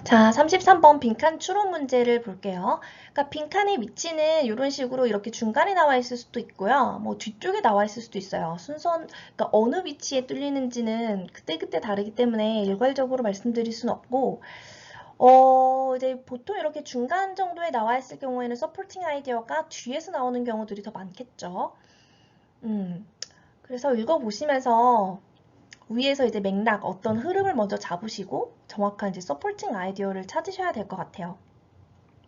자, 33번 빈칸 추론 문제를 볼게요. 그러니까 빈칸의 위치는 이런 식으로 이렇게 중간에 나와 있을 수도 있고요. 뭐 뒤쪽에 나와 있을 수도 있어요. 그러니까 어느 위치에 뚫리는지는 그때그때 다르기 때문에 일괄적으로 말씀드릴 수는 없고, 이제 보통 이렇게 중간 정도에 나와 있을 경우에는 서포팅 아이디어가 뒤에서 나오는 경우들이 더 많겠죠. 그래서 읽어보시면서 위에서 이제 맥락, 어떤 흐름을 먼저 잡으시고 정확한 이제 서포팅 아이디어를 찾으셔야 될 것 같아요.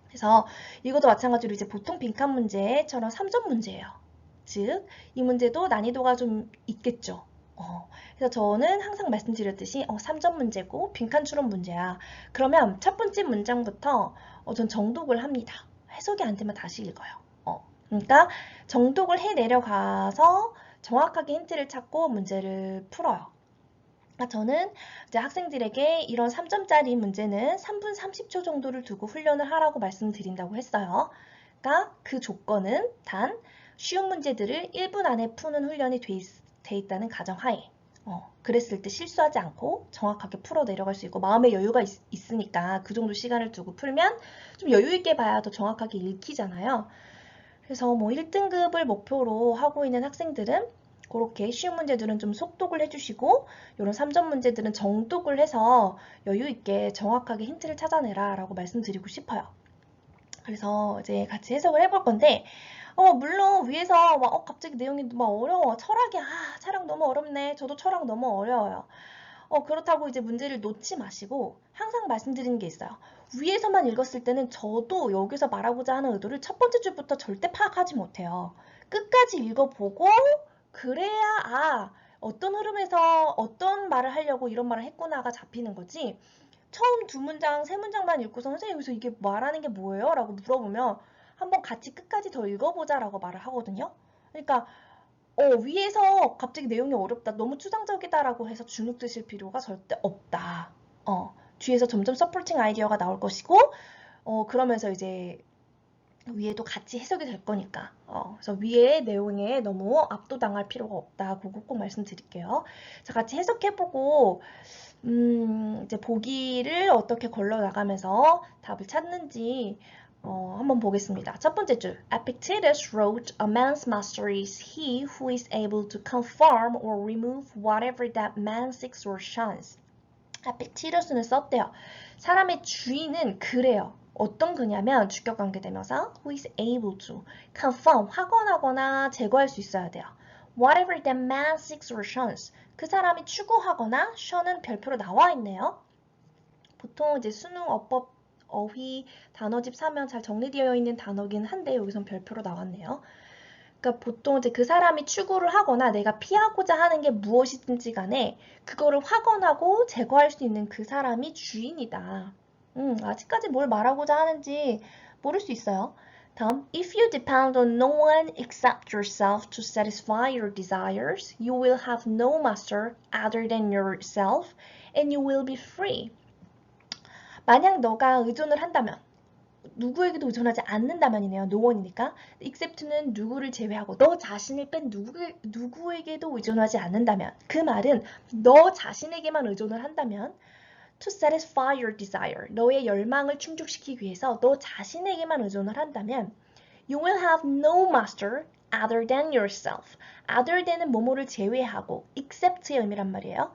그래서 이것도 마찬가지로 이제 보통 빈칸 문제처럼 3점 문제예요. 즉, 이 문제도 난이도가 좀 있겠죠. 그래서 저는 항상 말씀드렸듯이 3점 문제고 빈칸 추론 문제야. 그러면 첫 번째 문장부터 전 정독을 합니다. 해석이 안 되면 다시 읽어요. 그러니까 정독을 해 내려가서 정확하게 힌트를 찾고 문제를 풀어요. 저는 이제 학생들에게 이런 3점짜리 문제는 3분 30초 정도를 두고 훈련을 하라고 말씀드린다고 했어요. 그러니까 그 조건은 단 쉬운 문제들을 1분 안에 푸는 훈련이 돼 있다는 가정하에 그랬을 때 실수하지 않고 정확하게 풀어 내려갈 수 있고 마음의 여유가 있으니까 그 정도 시간을 두고 풀면 좀 여유 있게 봐야 더 정확하게 읽히잖아요. 그래서 뭐 1등급을 목표로 하고 있는 학생들은 그렇게 쉬운 문제들은 좀 속독을 해주시고 이런 3점 문제들은 정독을 해서 여유 있게 정확하게 힌트를 찾아내라 라고 말씀드리고 싶어요. 그래서 이제 같이 해석을 해볼 건데 물론 위에서 막 갑자기 내용이 막 어려워. 철학 너무 어렵네. 저도 철학 너무 어려워요. 그렇다고 이제 문제를 놓지 마시고 항상 말씀드리는 게 있어요. 위에서만 읽었을 때는 저도 여기서 말하고자 하는 의도를 첫 번째 줄부터 절대 파악하지 못해요. 끝까지 읽어보고 그래야 어떤 흐름에서 어떤 말을 하려고 이런 말을 했구나가 잡히는 거지. 처음 두 문장, 세 문장만 읽고서 선생님 여기서 이게 말하는 게 뭐예요? 라고 물어보면 한번 같이 끝까지 더 읽어보자 라고 말을 하거든요. 그러니까 위에서 갑자기 내용이 어렵다, 너무 추상적이다라고 해서 주눅 드실 필요가 절대 없다. 뒤에서 점점 서포팅 아이디어가 나올 것이고, 그러면서 이제 위에도 같이 해석이 될 거니까. 그래서 위에 내용에 너무 압도당할 필요가 없다. 그거 꼭 말씀드릴게요. 자, 같이 해석해보고, 이제 보기를 어떻게 걸러 나가면서 답을 찾는지 한번 보겠습니다. 첫 번째 줄. Epictetus wrote, "A man's master is he who is able to confirm or remove whatever that man seeks or shuns." 에픽티러스는 썼대요. 사람의 주인은 그래요. 어떤 그냐면 주격관계대명사 who is able to confirm, 확언하거나 제거할 수 있어야 돼요. Whatever that man seeks or shuns, 그 사람이 추구하거나 shun은 별표로 나와 있네요. 보통 이제 수능 어법 어휘 단어집 사면 잘 정리되어 있는 단어긴 한데 여기선 별표로 나왔네요. 그러니까 보통 이제 그 사람이 추구를 하거나 내가 피하고자 하는 게 무엇이든지 간에 그거를 확언하고 제거할 수 있는 그 사람이 주인이다. 아직까지 뭘 말하고자 하는지 모를 수 있어요. 다음, if you depend on no one except yourself to satisfy your desires, you will have no master other than yourself, and you will be free. 만약 너가 의존을 한다면, 누구에게도 의존하지 않는다면이네요. no one이니까. except는 누구를 제외하고 너 자신을 뺀 누구에게도 의존하지 않는다면, 그 말은 너 자신에게만 의존을 한다면 to satisfy your desire, 너의 열망을 충족시키기 위해서 너 자신에게만 의존을 한다면 you will have no master other than yourself. other than은 뭐뭐를 제외하고 except의 의미란 말이에요.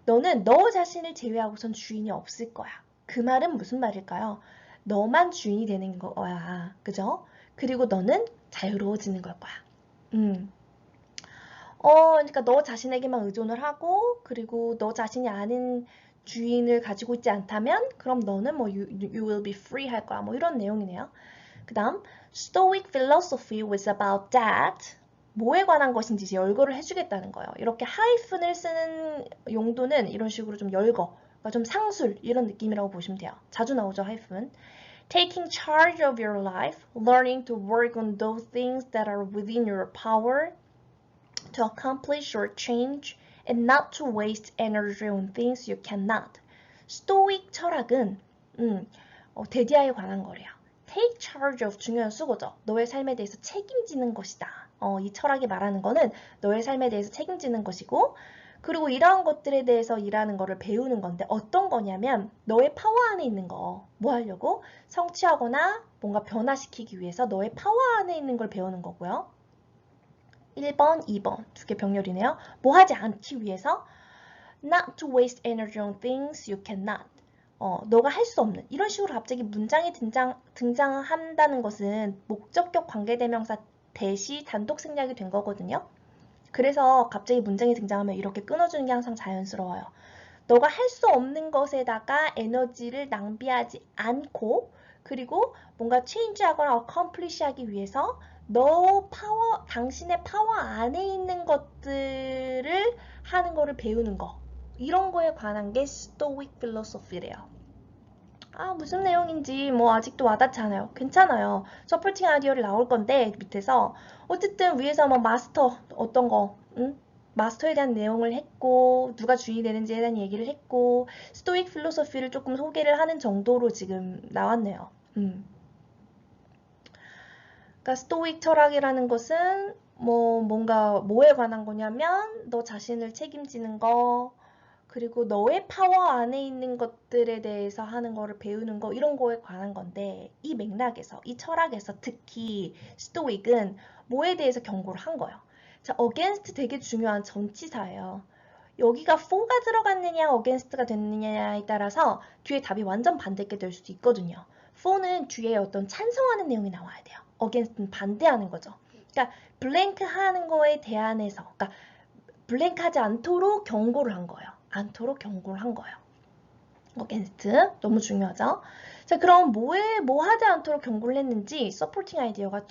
너는 너 자신을 제외하고선 주인이 없을 거야. 그 말은 무슨 말일까요? 너만 주인이 되는 거야. 그죠? 그리고 너는 자유로워지는 걸 거야. 그러니까 너 자신에게만 의존을 하고, 그리고 너 자신이 아닌 주인을 가지고 있지 않다면, 그럼 너는 뭐 you will be free 할 거야. 뭐 이런 내용이네요. 그 다음, Stoic philosophy was about that. 뭐에 관한 것인지 이제 열거를 해주겠다는 거예요. 이렇게 하이픈을 쓰는 용도는 이런 식으로 좀 열거, 그러니까 좀 상술 이런 느낌이라고 보시면 돼요. 자주 나오죠, 하이픈. Taking charge of your life, learning to work on those things that are within your power to accomplish your change, and not to waste energy on things you cannot. 스토익 철학은 대디아에 관한 거래요. Take charge of 중요한 수고죠. 너의 삶에 대해서 책임지는 것이다. 이 철학이 말하는 거는 너의 삶에 대해서 책임지는 것이고, 그리고 이러한 것들에 대해서 일하는 거를 배우는 건데 어떤 거냐면 너의 파워 안에 있는 거 뭐 하려고? 성취하거나 뭔가 변화시키기 위해서 너의 파워 안에 있는 걸 배우는 거고요. 1번, 2번 두 개 병렬이네요. 뭐 하지 않기 위해서 not to waste energy on things you cannot. 너가 할 수 없는 이런 식으로 갑자기 문장이 등장한다는 것은 목적격 관계대명사 대시 단독 생략이 된 거거든요. 그래서 갑자기 문장이 등장하면 이렇게 끊어주는 게 항상 자연스러워요. 너가 할 수 없는 것에다가 에너지를 낭비하지 않고 그리고 뭔가 change하거나 accomplish 하기 위해서 당신의 파워 안에 있는 것들을 하는 거를 배우는 거. 이런 거에 관한 게 Stoic Philosophy래요. 아, 무슨 내용인지 뭐 아직도 와닿지 않아요. 괜찮아요. 서포팅 아이디어를 나올 건데 밑에서 어쨌든 위에서 뭐 마스터 어떤 거, 마스터에 대한 내용을 했고 누가 주인이 되는지에 대한 얘기를 했고 스토익 필로소피를 조금 소개를 하는 정도로 지금 나왔네요. 그러니까 스토익 철학이라는 것은 뭔가 뭐에 관한 거냐면 너 자신을 책임지는 거 그리고 너의 파워 안에 있는 것들에 대해서 하는 거를 배우는 거 이런 거에 관한 건데 이 맥락에서 이 철학에서 특히 스토익은 뭐에 대해서 경고를 한 거예요. 자, against 되게 중요한 전치사예요. 여기가 for가 들어갔느냐 against가 됐느냐에 따라서 뒤에 답이 완전 반대게 될 수도 있거든요. for는 뒤에 어떤 찬성하는 내용이 나와야 돼요. against는 반대하는 거죠. 그러니까 블랭크 하는 거에 대한해서 그러니까 블랭크 하지 않도록 경고를 한 거예요. 않도록 경고를 한 거예요. against 너무 중요하죠. 자, 그럼 뭐 하지 않도록 경고를 했는지 서포팅 아이디어가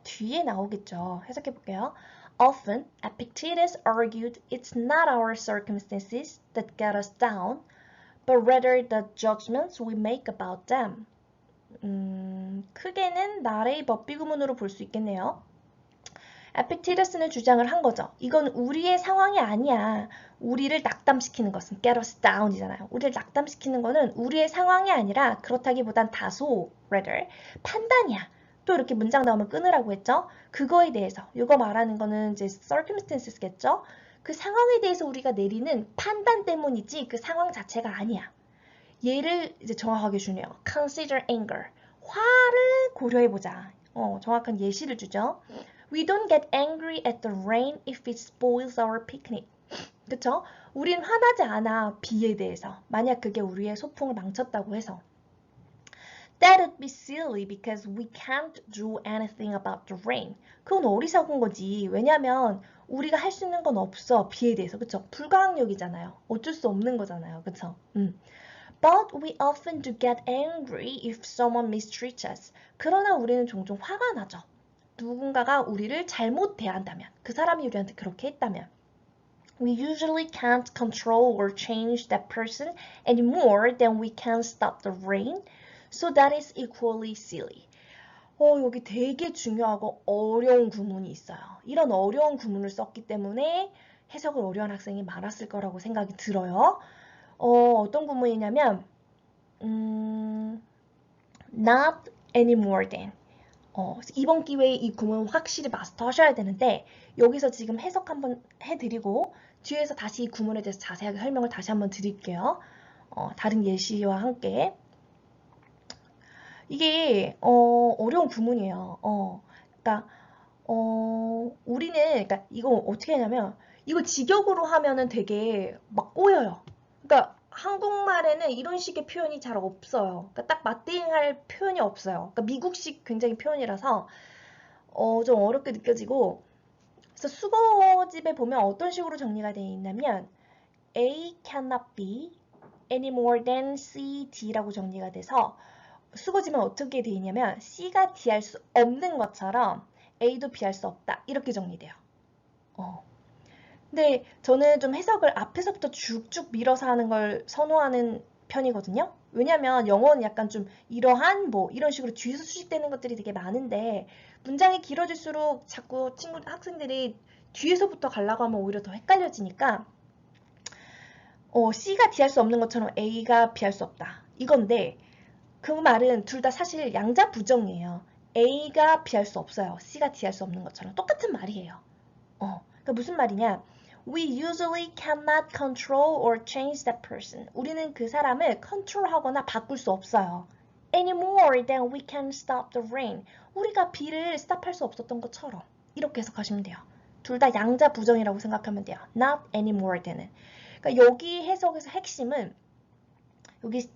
뒤에 나오겠죠. 해석해 볼게요. Often, Epictetus argued it's not our circumstances that get us down, but rather the judgments we make about them. 크게는 나레이 법비구문으로 볼 수 있겠네요. 에픽티러스는 주장을 한 거죠. 이건 우리의 상황이 아니야. 우리를 낙담시키는 것은 get us down이잖아요. 우리를 낙담시키는 거는 우리의 상황이 아니라 그렇다기보단 다소 rather 판단이야. 또 이렇게 문장 나오면 끊으라고 했죠. 그거에 대해서 이거 말하는 거는 이제 circumstances겠죠. 그 상황에 대해서 우리가 내리는 판단 때문이지 그 상황 자체가 아니야. 얘를 이제 정확하게 주네요. Consider anger. 화를 고려해보자. 정확한 예시를 주죠. We don't get angry at the rain if it spoils our picnic. 그쵸? 우린 화나지 않아, 비에 대해서. 만약 그게 우리의 소풍을 망쳤다고 해서. That would be silly because we can't do anything about the rain. 그건 어리석은 거지. 왜냐면 우리가 할 수 있는 건 없어, 비에 대해서. 그쵸? 불가항력이잖아요. 어쩔 수 없는 거잖아요. 그쵸? But we often do get angry if someone mistreats us. 그러나 우리는 종종 화가 나죠. 누군가가 우리를 잘못 대한다면, 그 사람이 우리한테 그렇게 했다면. We usually can't control or change that person any more than we can stop the rain, so that is equally silly. 여기 되게 중요하고 어려운 구문이 있어요. 이런 어려운 구문을 썼기 때문에 해석을 어려운 학생이 많았을 거라고 생각이 들어요. 어떤 구문이냐면 not any more than 이번 기회에 이 구문 확실히 마스터 하셔야 되는데 여기서 지금 해석 한번 해드리고 뒤에서 다시 이 구문에 대해서 자세하게 설명을 다시 한번 드릴게요. 다른 예시와 함께 이게 어려운 구문이에요. 그러니까 우리는 그러니까 이거 어떻게 하냐면 이거 직역으로 하면은 되게 막 꼬여요. 그러니까 한국말에는 이런 식의 표현이 잘 없어요. 그러니까 딱 맞대응할 표현이 없어요. 그러니까 미국식 굉장히 표현이라서 좀 어렵게 느껴지고 그래서 수거집에 보면 어떤 식으로 정리가 되어 있냐면 A cannot be any more than C, D라고 정리가 돼서 수거집은 어떻게 되어 있냐면 C가 D할 수 없는 것처럼 A도 B할 수 없다 이렇게 정리돼요. 근데 저는 좀 해석을 앞에서부터 쭉쭉 밀어서 하는 걸 선호하는 편이거든요. 왜냐면 영어는 약간 좀 이러한 뭐 이런 식으로 뒤에서 수식되는 것들이 되게 많은데 문장이 길어질수록 자꾸 학생들이 뒤에서부터 가려고 하면 오히려 더 헷갈려지니까 C가 D할 수 없는 것처럼 A가 B할 수 없다. 이건데 그 말은 둘 다 사실 양자 부정이에요. A가 B할 수 없어요. C가 D할 수 없는 것처럼 똑같은 말이에요. 그러니까 무슨 말이냐? We usually cannot control or change that person. 우리는 그 사람을 컨트롤하거나 바꿀 수 없어요. Any more than we can stop the rain. 우리가 비를 스탑할 수 없었던 것처럼. 이렇게 해석하시면 돼요. 둘 다 양자 부정이라고 생각하면 돼요. Not any more than은. 그러니까 여기 해석에서 핵심은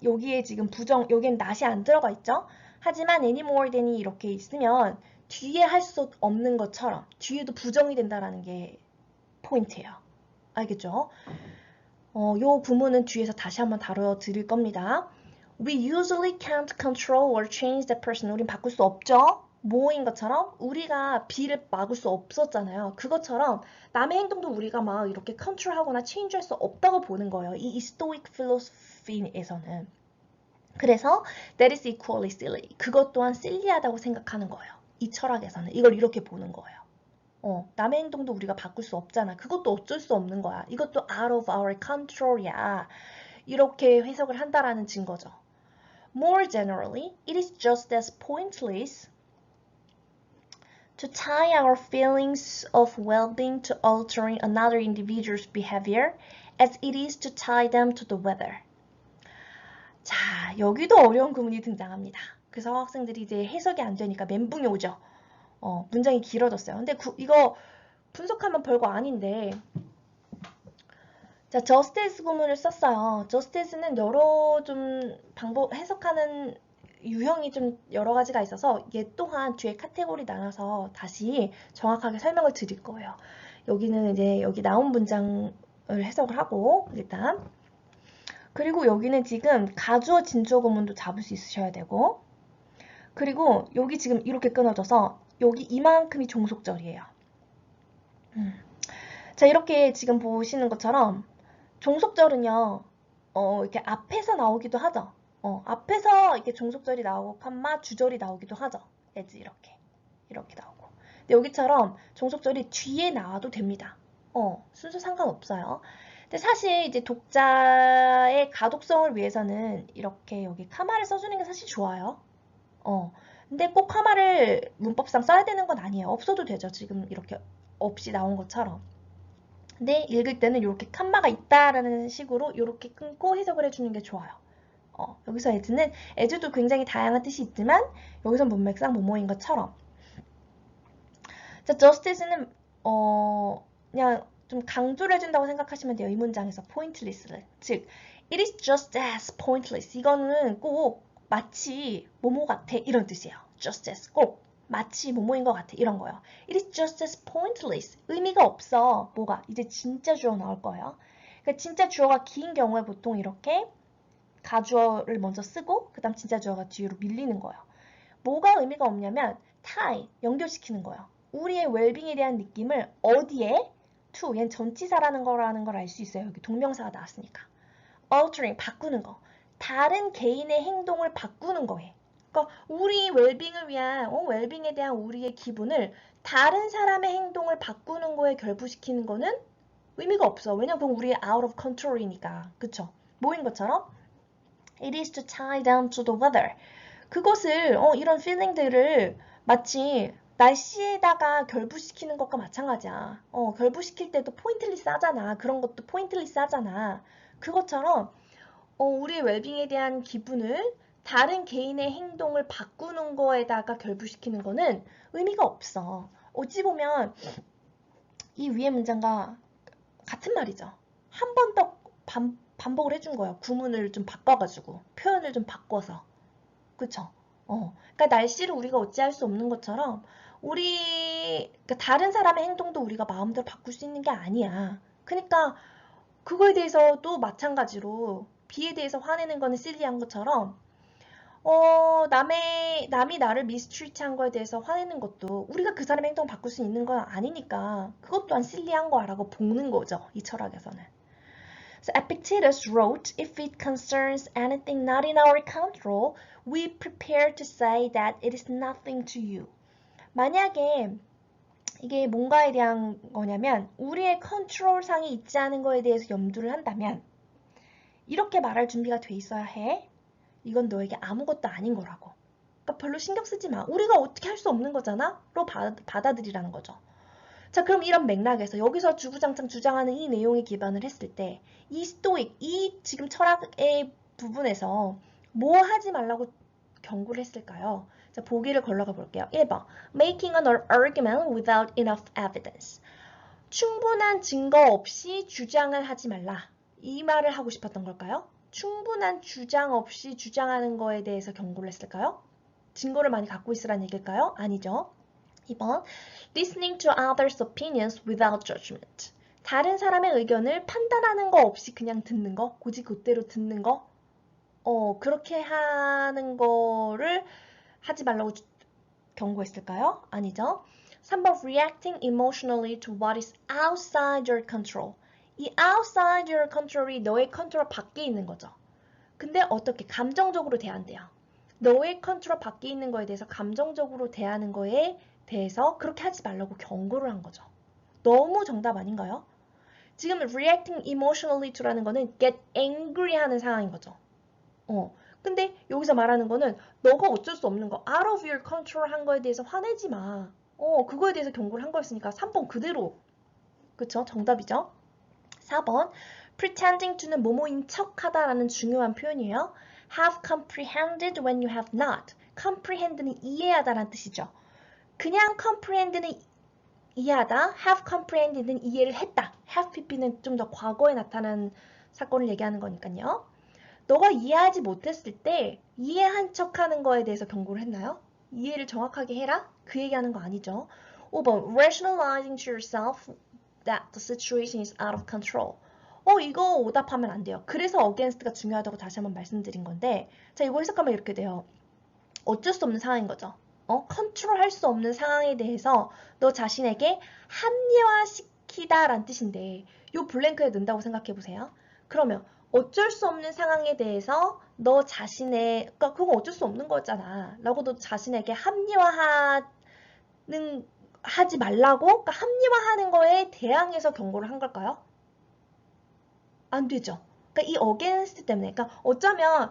여기에 지금 부정, 여기엔 not이 안 들어가 있죠? 하지만 any more than이 이렇게 있으면 뒤에 할 수 없는 것처럼 뒤에도 부정이 된다라는 게 포인트예요. 알겠죠? 요 부분은 뒤에서 다시 한번 다뤄드릴 겁니다. We usually can't control or change that person. 우린 바꿀 수 없죠? 뭐인 것처럼 우리가 비를 막을 수 없었잖아요. 그것처럼 남의 행동도 우리가 막 이렇게 컨트롤하거나 체인지할 수 없다고 보는 거예요. 이 stoic philosophy에서는. 그래서 that is equally silly. 그것 또한 silly하다고 생각하는 거예요. 이 철학에서는. 이걸 이렇게 보는 거예요. 남의 행동도 우리가 바꿀 수 없잖아. 그것도 어쩔 수 없는 거야. 이것도 out of our control이야. 이렇게 해석을 한다라는 증거죠. More generally, it is just as pointless to tie our feelings of well-being to altering another individual's behavior as it is to tie them to the weather. 자, 여기도 어려운 구문이 등장합니다. 그래서 학생들이 이제 해석이 안 되니까 멘붕이 오죠. 문장이 길어졌어요. 근데 이거 분석하면 별거 아닌데 자, just as 구문을 썼어요. just as는 여러 좀 방법 해석하는 유형이 좀 여러 가지가 있어서 얘 또한 뒤에 카테고리 나눠서 다시 정확하게 설명을 드릴 거예요. 여기는 이제 여기 나온 문장을 해석을 하고 일단 그리고 여기는 지금 가주어 진주어 구문도 잡을 수 있으셔야 되고 그리고 여기 지금 이렇게 끊어져서 여기 이만큼이 종속절이에요. 자, 이렇게 지금 보시는 것처럼 종속절은요, 이렇게 앞에서 나오기도 하죠. 앞에서 이렇게 종속절이 나오고, 컴마, 주절이 나오기도 하죠. as 이렇게 나오고. 근데 여기처럼 종속절이 뒤에 나와도 됩니다. 순서 상관없어요. 근데 사실 이제 독자의 가독성을 위해서는 이렇게 여기 카마를 써주는 게 사실 좋아요. 근데 꼭 카마를 문법상 써야 되는 건 아니에요. 없어도 되죠. 지금 이렇게 없이 나온 것처럼. 근데 읽을 때는 이렇게 칸마가 있다라는 식으로 이렇게 끊고 해석을 해주는 게 좋아요. 여기서 as도 굉장히 다양한 뜻이 있지만 여기서 문맥상 뭐뭐인 것처럼 자, just as는 그냥 좀 강조를 해준다고 생각하시면 돼요. 이 문장에서 pointless를. 즉, it is just as pointless. 이거는 꼭 마치 뭐뭐 같아 이런 뜻이에요. just as 꼭 마치 뭐뭐인 것 같아 이런 거예요. It is just as pointless. 의미가 없어. 뭐가? 이제 진짜 주어 나올 거예요. 그러니까 진짜 주어가 긴 경우에 보통 이렇게 가주어를 먼저 쓰고 그 다음 진짜 주어가 뒤로 밀리는 거예요. 뭐가 의미가 없냐면 tie, 연결시키는 거예요. 우리의 웰빙에 대한 느낌을 어디에? to, 얘는 전치사라는 거라는 걸 알 수 있어요. 여기 동명사가 나왔으니까. altering, 바꾸는 거. 다른 개인의 행동을 바꾸는 거예요. 그러니까 우리 웰빙을 위한 웰빙에 대한 우리의 기분을 다른 사람의 행동을 바꾸는 거에 결부시키는 거는 의미가 없어. 왜냐면 그건 우리의 out of control이니까. 그쵸? 뭐인 것처럼 it is to tie down to the weather. 그것을 이런 feeling들을 마치 날씨에다가 결부시키는 것과 마찬가지야. 결부시킬 때도 포인트리스 하잖아. 그런 것도 포인트리스 하잖아. 그것처럼 우리의 웰빙에 대한 기분을 다른 개인의 행동을 바꾸는 거에다가 결부시키는 거는 의미가 없어. 어찌 보면 이 위의 문장과 같은 말이죠. 한 번 더 반복을 해준 거예요. 구문을 좀 바꿔가지고 표현을 좀 바꿔서. 그쵸? 그러니까 날씨를 우리가 어찌할 수 없는 것처럼 그러니까 다른 사람의 행동도 우리가 마음대로 바꿀 수 있는 게 아니야. 그러니까 그거에 대해서도 마찬가지로 비에 대해서 화내는 거는 실리한 것처럼 남이 나를 미스트리트한 거에 대해서 화내는 것도 우리가 그 사람의 행동을 바꿀 수 있는 건 아니니까 그것 또한 실리한 거라고 보는 거죠. 이 철학에서는. So Epictetus wrote, if it concerns anything not in our control, we prepare to say that it is nothing to you. 만약에 이게 뭔가에 대한 거냐면 우리의 컨트롤상이 있지 않은 거에 대해서 염두를 한다면 이렇게 말할 준비가 돼 있어야 해. 이건 너에게 아무것도 아닌 거라고. 그러니까 별로 신경 쓰지 마. 우리가 어떻게 할 수 없는 거잖아? 로 받아들이라는 거죠. 자, 그럼 이런 맥락에서 여기서 주구장창 주장하는 이 내용에 기반을 했을 때 이 스토익, 이 지금 철학의 부분에서 뭐 하지 말라고 경고를 했을까요? 자, 보기를 걸러가 볼게요. 1번. Making an argument without enough evidence. 충분한 증거 없이 주장을 하지 말라. 이 말을 하고 싶었던 걸까요? 충분한 주장 없이 주장하는 거에 대해서 경고를 했을까요? 증거를 많이 갖고 있으라는 얘기일까요? 아니죠. 2번. Listening to others' opinions without judgment. 다른 사람의 의견을 판단하는 거 없이 그냥 듣는 거, 곧이곧대로 듣는 거, 그렇게 하는 거를 하지 말라고 경고했을까요? 아니죠. 3번 reacting emotionally to what is outside your control. 이 outside your control이 너의 컨트롤 밖에 있는 거죠. 근데 어떻게 감정적으로 대한대요. 너의 컨트롤 밖에 있는 거에 대해서 감정적으로 대하는 거에 대해서 그렇게 하지 말라고 경고를 한 거죠. 너무 정답 아닌가요? 지금 reacting emotionally to라는 거는 get angry 하는 상황인 거죠. 근데 여기서 말하는 거는 너가 어쩔 수 없는 거, out of your control 한 거에 대해서 화내지 마. 그거에 대해서 경고를 한 거였으니까 3번 그대로. 그쵸? 정답이죠? 4번 pretending to는 뭐뭐인 척하다라는 중요한 표현이에요. have comprehended when you have not. comprehend는 이해하다라는 뜻이죠. 그냥 comprehend는 이해하다, have comprehended는 이해를 했다. have pp는 좀 더 과거에 나타난 사건을 얘기하는 거니까요. 너가 이해하지 못했을 때 이해한 척하는 거에 대해서 경고를 했나요? 이해를 정확하게 해라? 그 얘기하는 거 아니죠. 5번 rationalizing to yourself that the situation is out of control. 이거 오답하면 안 돼요. 그래서 against가 중요하다고 다시 한번 말씀드린 건데 자, 이거 해석하면 이렇게 돼요. 어쩔 수 없는 상황인 거죠. 컨트롤할 수 없는 상황에 대해서 너 자신에게 합리화시키다라는 뜻인데 이 블랭크에 넣는다고 생각해 보세요. 그러면 어쩔 수 없는 상황에 대해서 너 자신의, 그러니까 그건 어쩔 수 없는 거잖아 라고 너 자신에게 하지 말라고, 그러니까 합리화하는 거에 대항해서 경고를 한 걸까요? 안 되죠. 그러니까 이 against 때문에, 그러니까 어쩌면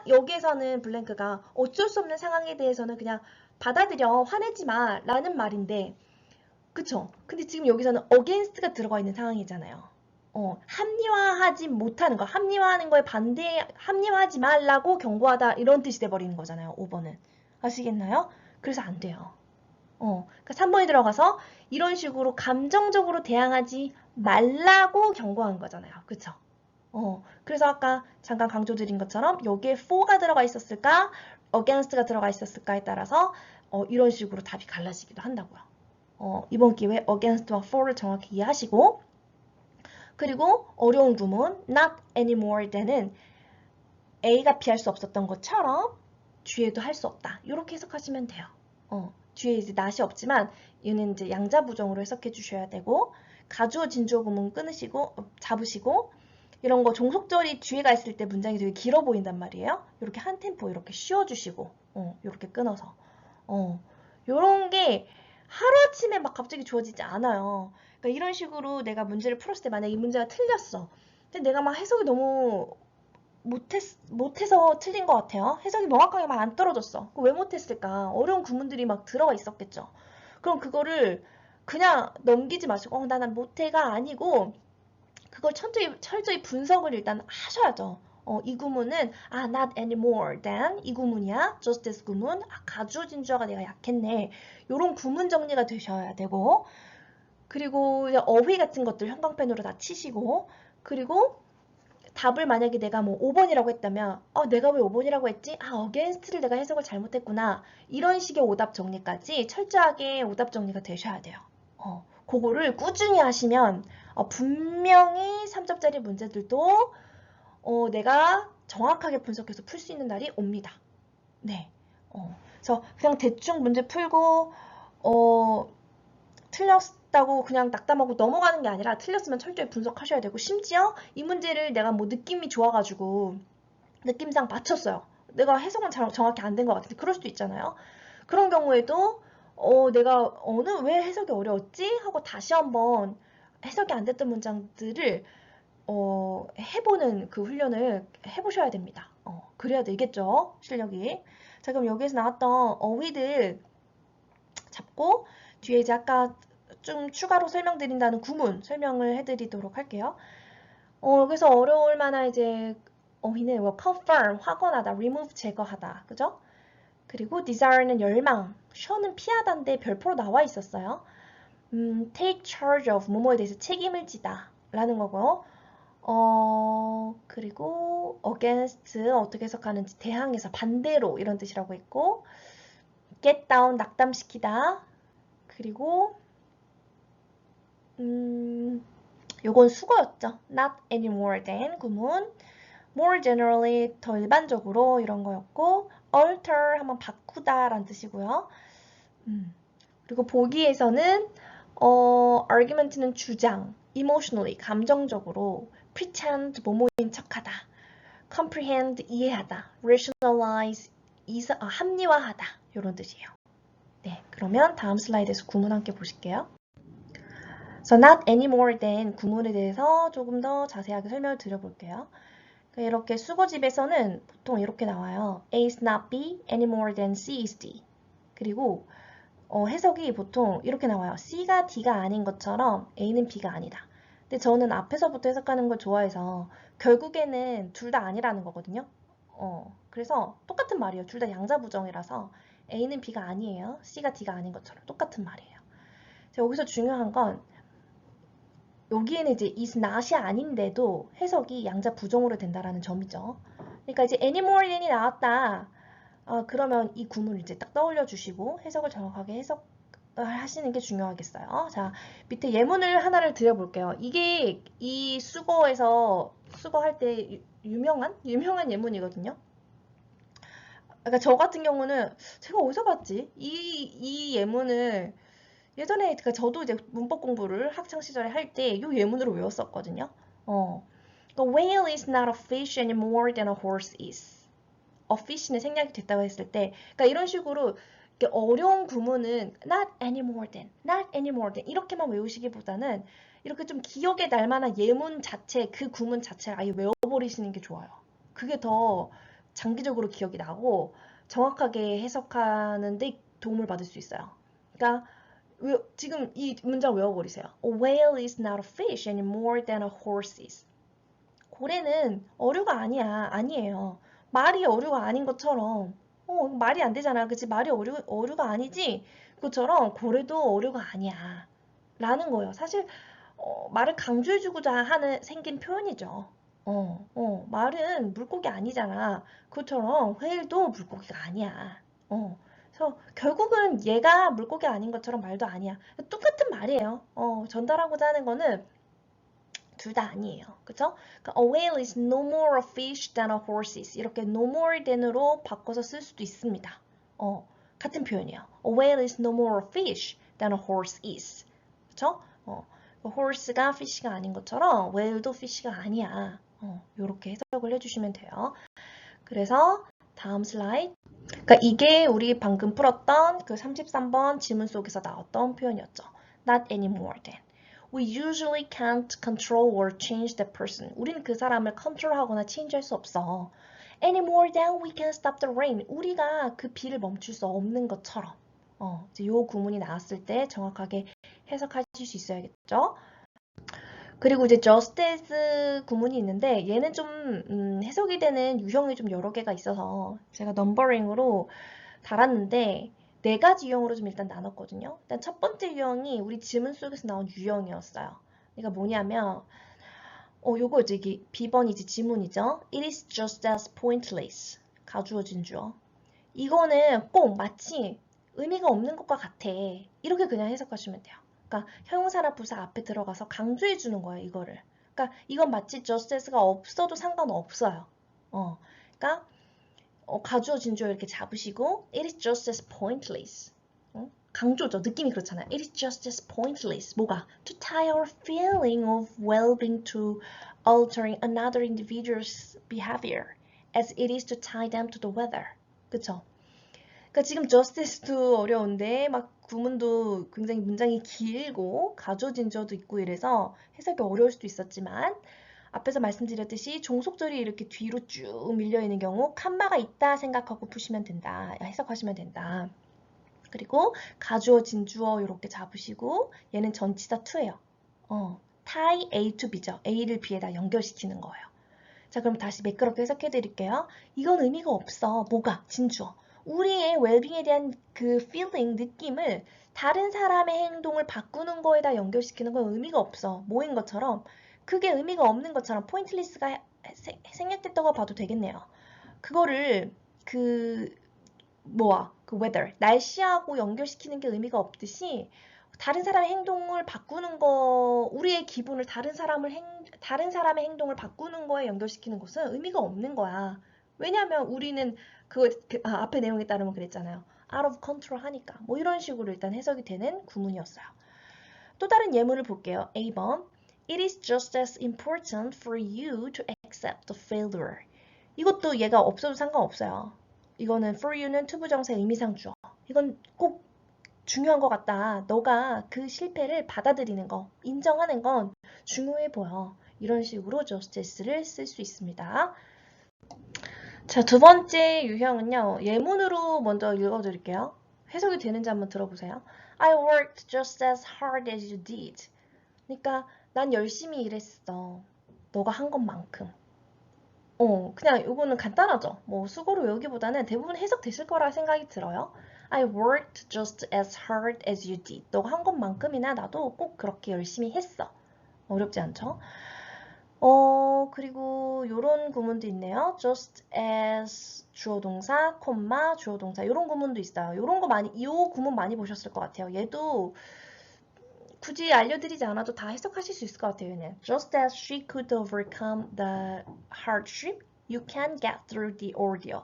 여기에서는 블랭크가 어쩔 수 없는 상황에 대해서는 그냥 받아들여, 화내지 마 라는 말인데, 그쵸? 근데 지금 여기서는 against가 들어가 있는 상황이잖아요. 합리화하지 못하는 거, 합리화하는 거에 합리화하지 말라고 경고하다 이런 뜻이 돼버리는 거잖아요. 5번은. 아시겠나요? 그래서 안 돼요. 그러니까 3번이 들어가서 이런 식으로 감정적으로 대항하지 말라고 경고한 거잖아요. 그쵸? 그래서 아까 잠깐 강조드린 것처럼 여기에 for가 들어가 있었을까, against가 들어가 있었을까에 따라서 이런 식으로 답이 갈라지기도 한다고요. 이번 기회에 against와 for를 정확히 이해하시고 그리고 어려운 구문 not anymore than은 A가 피할 수 없었던 것처럼 뒤에도 할 수 없다. 이렇게 해석하시면 돼요. 뒤에 이제 not이 없지만 얘는 이제 양자부정으로 해석해 주셔야 되고 가주어 진주어 구문 끊으시고 잡으시고 이런 거 종속절이 뒤에가 있을 때 문장이 되게 길어 보인단 말이에요. 이렇게 한 템포 이렇게 쉬어주시고 이렇게 끊어서 이런 게 하루아침에 막 갑자기 주어지지 않아요. 그러니까 이런 식으로 내가 문제를 풀었을 때 만약에 이 문제가 틀렸어. 근데 내가 막 해석이 너무 못해서 틀린 것 같아요. 해석이 명확하게 막 안 떨어졌어. 왜 못했을까? 어려운 구문들이 막 들어가 있었겠죠. 그럼 그거를 그냥 넘기지 마시고 나는 못해가 아니고 그걸 철저히 분석을 일단 하셔야죠. 이 구문은 not anymore than 이 구문이야. just this 구문. 가주어 진주어가 내가 약했네. 요런 구문 정리가 되셔야 되고 그리고 이제 어휘 같은 것들 형광펜으로 다 치시고 그리고 답을 만약에 내가 뭐 5번이라고 했다면 내가 왜 5번이라고 했지? against를 내가 해석을 잘못했구나. 이런 식의 오답 정리까지 철저하게 오답 정리가 되셔야 돼요. 그거를 꾸준히 하시면 분명히 3점짜리 문제들도 내가 정확하게 분석해서 풀 수 있는 날이 옵니다. 네. 그래서 그냥 대충 문제 풀고 틀렸다고 그냥 낙담하고 넘어가는 게 아니라 틀렸으면 철저히 분석하셔야 되고 심지어 이 문제를 내가 뭐 느낌이 좋아가지고 느낌상 맞췄어요. 내가 해석은 정확히 안 된 것 같은데 그럴 수도 있잖아요. 그런 경우에도 내가 왜 해석이 어려웠지? 하고 다시 한번 해석이 안 됐던 문장들을 해보는 그 훈련을 해보셔야 됩니다. 그래야 되겠죠, 실력이. 자, 그럼 여기에서 나왔던 어휘들 잡고 뒤에 이제 아까 좀 추가로 설명드린다는 구문 설명을 해드리도록 할게요. 여기서 어려울 만한 이제 어휘는 뭐 confirm, 확언하다, remove, 제거하다. 그죠? 그리고 desire는 열망, sho는 피하다인데 별표로 나와 있었어요. take charge of, 뭐뭐에 대해서 책임을 지다 라는 거고요. 그리고 against 어떻게 해석하는지 대항해서 반대로 이런 뜻이라고 했고 get down 낙담시키다. 그리고 요건 수거였죠. not any more than 구문 more generally 더 일반적으로 이런 거였고 alter 하면 바꾸다 라는 뜻이고요. 그리고 보기에서는 argument는 주장, emotionally 감정적으로 pretend 뭐뭐인 척하다, comprehend 이해하다, rationalize 합리화하다 이런 뜻이에요. 네, 그러면 다음 슬라이드에서 구문 함께 보실게요. So not any more than 구문에 대해서 조금 더 자세하게 설명을 드려볼게요. 이렇게 수거집에서는 보통 이렇게 나와요. A is not B any more than C is D. 그리고 해석이 보통 이렇게 나와요. C가 D가 아닌 것처럼 A는 B가 아니다. 근데 저는 앞에서부터 해석하는 걸 좋아해서 결국에는 둘 다 아니라는 거거든요. 그래서 똑같은 말이에요. 둘 다 양자부정이라서 A는 B가 아니에요. C가 D가 아닌 것처럼 똑같은 말이에요. 여기서 중요한 건 여기에는 이제 is not이 아닌데도 해석이 양자 부정으로 된다라는 점이죠. 그러니까 이제 any more than이 나왔다. 그러면 이 구문을 이제 딱 떠올려 주시고 해석을 정확하게 해석하시는 게 중요하겠어요. 자, 밑에 예문을 하나를 드려볼게요. 이게 이 수거에서 수거할 때 유명한 예문이거든요. 그러니까 저 같은 경우는 제가 어디서 봤지? 이 예문을 예전에 그러니까 저도 이제 문법 공부를 학창 시절에 할 때 이 예문으로 외웠었거든요. 그러니까 whale is not a fish any more than a horse is. a fish는 생략이 됐다고 했을 때, 그러니까 이런 식으로 이렇게 어려운 구문은 not any more than, not any more than 이렇게만 외우시기보다는 이렇게 좀 기억에 날 만한 예문 자체, 그 구문 자체를 아예 외워버리시는 게 좋아요. 그게 더 장기적으로 기억이 나고 정확하게 해석하는데 도움을 받을 수 있어요. 그러니까 지금 이 문장 외워버리세요. A whale is not a fish any more than a horse is. 고래는 어류가 아니에요. 말이 어류가 아닌 것처럼, 말이 안 되잖아. 그치? 말이 어류가 아니지? 그것처럼 고래도 어류가 아니야. 라는 거예요. 사실, 말을 강조해주고자 생긴 표현이죠. 말은 물고기 아니잖아. 그것처럼 whale도 물고기가 아니야. 그래서 결국은 얘가 물고기 아닌 것처럼 말도 아니야. 똑같은 말이에요. 전달하고자 하는 거는 둘 다 아니에요. 그쵸? 그러니까 a whale is no more a fish than a horse is. 이렇게 no more than으로 바꿔서 쓸 수도 있습니다. 같은 표현이에요. A whale is no more a fish than a horse is. 그쵸? horse가 fish가 아닌 것처럼 whale도 fish가 아니야. 이렇게 해석을 해주시면 돼요. 그래서 다음 슬라이드. 그러니까 이게 우리 방금 풀었던 그 33번 지문 속에서 나왔던 표현이었죠. Not any more than. We usually can't control or change that person. 우리는 그 사람을 컨트롤하거나 체인지할 수 없어. Any more than we can stop the rain. 우리가 그 비를 멈출 수 없는 것처럼. 이제 요 구문이 나왔을 때 정확하게 해석하실 수 있어야겠죠. 그리고 이제 just as 구문이 있는데 얘는 좀 해석이 되는 유형이 좀 여러 개가 있어서 제가 넘버링으로 달았는데 네 가지 유형으로 좀 일단 나눴거든요. 일단 첫 번째 유형이 우리 지문 속에서 나온 유형이었어요. 그러니까 뭐냐면 요거 이제 B번이 이제 지문이죠. It is just as pointless. 가주어진 주어. 이거는 꼭 마치 의미가 없는 것과 같아. 이렇게 그냥 해석하시면 돼요. 그러니까 형용사나 부사 앞에 들어가서 강조해 주는 거예요, 이거를. 그러니까 이건 마치 just as가 없어도 상관없어요. 그러니까 가주어진 주어 이렇게 잡으시고 it is just as pointless. 강조죠. 느낌이 그렇잖아요. It is just as pointless. 뭐가? To tie our feeling of well-being to altering another individual's behavior as it is to tie them to the weather. 그쵸? 그러니까 지금 just as도 어려운데 막 구문도 굉장히 문장이 길고 가주어진 주어도 있고 이래서 해석이 어려울 수도 있었지만 앞에서 말씀드렸듯이 종속절이 이렇게 뒤로 쭉 밀려 있는 경우 칸마가 있다 생각하고 푸시면 된다. 해석하시면 된다. 그리고 가주어, 진주어 이렇게 잡으시고 얘는 전치사 to예요. tie A to B죠. A를 B에다 연결시키는 거예요. 자, 그럼 다시 매끄럽게 해석해 드릴게요. 이건 의미가 없어. 뭐가? 진주어. 우리의 웰빙에 대한 그 feeling, 느낌을 다른 사람의 행동을 바꾸는 거에다 연결시키는 건 의미가 없어. 뭐인 것처럼 그게 의미가 없는 것처럼 포인트리스가 생략됐다고 봐도 되겠네요. 그거를 그 weather, 날씨하고 연결시키는 게 의미가 없듯이 다른 사람의 행동을 바꾸는 거, 우리의 기분을 다른 사람의 행동을 바꾸는 거에 연결시키는 것은 의미가 없는 거야. 왜냐하면 우리는 앞에 내용에 따르면 그랬잖아요. out of control 하니까. 뭐 이런 식으로 일단 해석이 되는 구문이었어요. 또 다른 예문을 볼게요. A번. It is just as important for you to accept the failure. 이것도 얘가 없어도 상관없어요. 이거는 for you는 투부정사 의미상 주어. 이건 꼭 중요한 것 같다. 너가 그 실패를 받아들이는 거, 인정하는 건 중요해 보여. 이런 식으로 justice를 쓸 수 있습니다. 자, 두 번째 유형은요. 예문으로 먼저 읽어드릴게요. 해석이 되는지 한번 들어보세요. I worked just as hard as you did. 그러니까 난 열심히 일했어. 너가 한 것만큼. 그냥 이거는 간단하죠. 뭐 수고로 외우기보다는 대부분 해석됐을 거라 생각이 들어요. I worked just as hard as you did. 너가 한 것만큼이나 나도 꼭 그렇게 열심히 했어. 어렵지 않죠? 그리고 이런 구문도 있네요. just as 주어 동사, 콤마, 주어 동사. 이런 구문도 있어요. 이 구문 많이 보셨을 것 같아요. 얘도 굳이 알려드리지 않아도 다 해석하실 수 있을 것 같아요. 얘는. Just as she could overcome the hardship, you can get through the ordeal.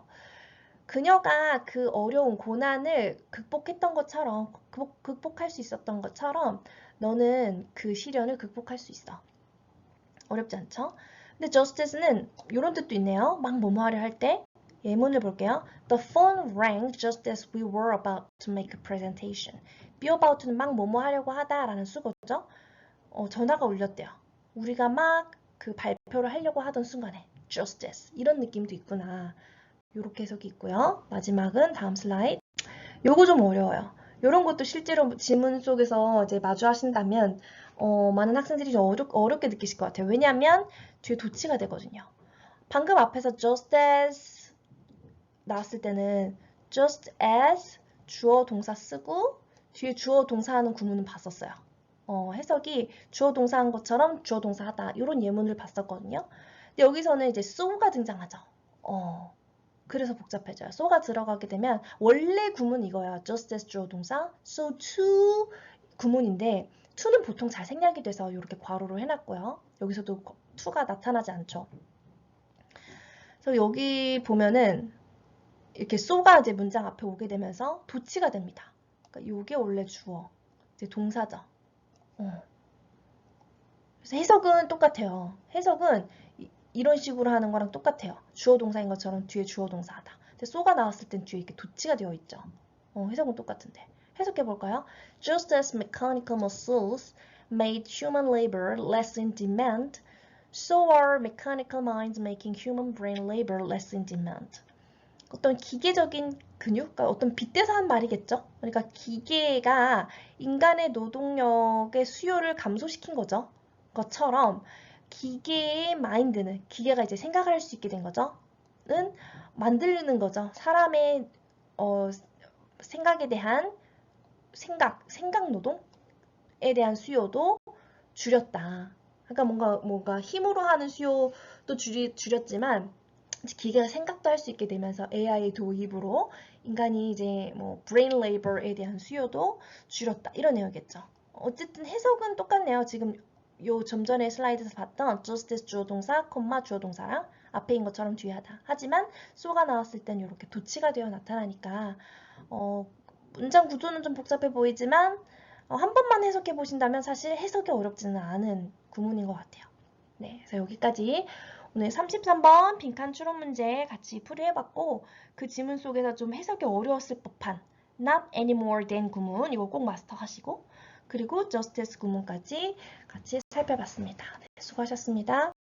그녀가 그 어려운 고난을 극복했던 것처럼, 극복할 수 있었던 것처럼 너는 그 시련을 극복할 수 있어. 어렵지 않죠? 근데 justice는 이런 뜻도 있네요. 막 뭐뭐 하려 할 때. 예문을 볼게요. The phone rang just as we were about to make a presentation. be about는 막 뭐뭐 하려고 하다라는 수거죠. 전화가 울렸대요. 우리가 막 그 발표를 하려고 하던 순간에 justice 이런 느낌도 있구나. 이렇게 해석이 있고요. 마지막은 다음 슬라이드. 요거 좀 어려워요. 이런 것도 실제로 지문 속에서 이제 마주하신다면 많은 학생들이 좀 어렵게 느끼실 것 같아요. 왜냐하면 뒤에 도치가 되거든요. 방금 앞에서 just as 나왔을 때는 just as 주어 동사 쓰고 뒤에 주어 동사하는 구문은 봤었어요. 해석이 주어 동사한 것처럼 주어 동사하다 이런 예문을 봤었거든요. 근데 여기서는 이제 so가 등장하죠. 그래서 복잡해져요. so가 들어가게 되면 원래 구문 이거야. just as 주어 동사, so to 구문인데 to는 보통 잘 생략이 돼서 이렇게 괄호로 해놨고요. 여기서도 to가 나타나지 않죠. 그래서 여기 보면은 이렇게 so가 이제 문장 앞에 오게 되면서 도치가 됩니다. 그러니까 이게 원래 주어, 이제 동사죠. 그래서 해석은 똑같아요. 해석은 이런 식으로 하는 거랑 똑같아요. 주어 동사인 것처럼 뒤에 주어 동사하다. 근데 so가 나왔을 땐 뒤에 이렇게 도치가 되어 있죠. 해석은 똑같은데. 해석해 볼까요? Just as mechanical muscles made human labor less in demand, so are mechanical minds making human brain labor less in demand. 어떤 기계적인 근육, 그러니까 어떤 빗대서 한 말이겠죠. 그러니까 기계가 인간의 노동력의 수요를 감소시킨 거죠. 것처럼 기계의 마인드는 기계가 이제 생각할 수 있게 된 거죠. 는 만들는 거죠. 사람의 생각에 대한 생각 노동에 대한 수요도 줄였다. 그러니까 뭔가 힘으로 하는 수요도 줄였지만 기계가 생각도 할 수 있게 되면서 AI의 도입으로 인간이 이제 뭐 brain labor에 대한 수요도 줄였다. 이런 내용이겠죠. 어쨌든 해석은 똑같네요. 지금 요 좀 전에 슬라이드에서 봤던 justice 주어 동사, 콤마 주어 동사랑 앞에인 것처럼 뒤에 하다. 하지만 so가 나왔을 땐 이렇게 도치가 되어 나타나니까 문장 구조는 좀 복잡해 보이지만 한 번만 해석해 보신다면 사실 해석이 어렵지는 않은 구문인 것 같아요. 네, 그래서 여기까지 오늘 33번 빈칸 추론 문제 같이 풀이해봤고 그 지문 속에서 좀 해석이 어려웠을 법한 not anymore than 구문 이거 꼭 마스터하시고 그리고 justice 구문까지 같이 살펴봤습니다. 네, 수고하셨습니다.